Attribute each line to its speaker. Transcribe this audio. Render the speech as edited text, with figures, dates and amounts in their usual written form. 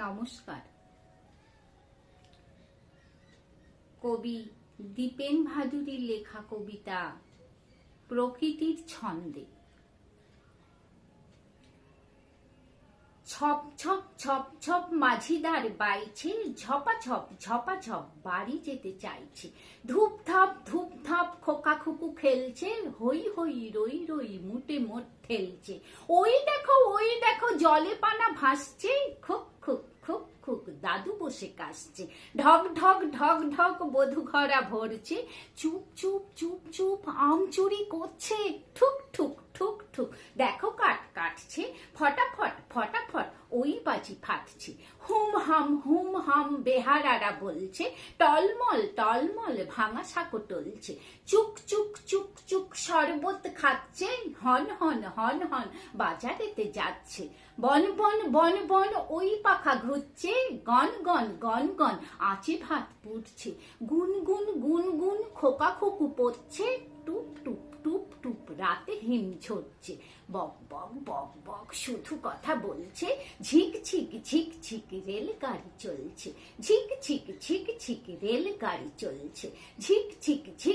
Speaker 1: নমস্কার। কবি দীপেন ভাদুরীর লেখা কবিতা প্রকৃতির ছন্দে। ছপ ছপ ছপ ছপ মাঝিদার বাইছে, ঝপাঝপ ঝপাঝপ বাড়ি যেতে চাইছে। ধূপ ধাপ খোকা খুকু খেলছে, হই হই রই রই মুটে মোট ঠেলছে। ওই দেখো জলে পানা ভাসছে, খুক খুক খুক খুক দাদু বসে কাশছে। ঢক ঢক ঢক ঢক বধূ ঘরা ভরছে, চুপ চুপ চুপ চুপ আম চুরি করছে। ঠুক ঠুক ঠুক ঠুক দেখো কাটছে, ফটাফট ফটাফট ওই বাজি ফাটছে। হুম হাম বেহারারা বলছে, টলমল টলমল ভাঙা সাঁকো টলছে। চুক চুক চুক চুক শরবত খাচ্ছে, হন হন হন হন বাজারেতে যাচ্ছে। বন বন বন বন ওই পাখা ঘুরছে, গন গন গন গন আঁচে ভাত পুড়ছে। গুন গুন গুন গুন খোকা খুকু পড়ছে, টুপ টুপ টুপ টুপ রাতে হিম ঝরছে। বক বক বক বক শুধু কথা বলছে, ঝিক ঝিক ঝিক ঝিক রেলগাড়ি চলছে। ঝিক ঝিক ঝিক ঝিক রেলগাড়ি চলছে। ঝিক ঝিক ঝিক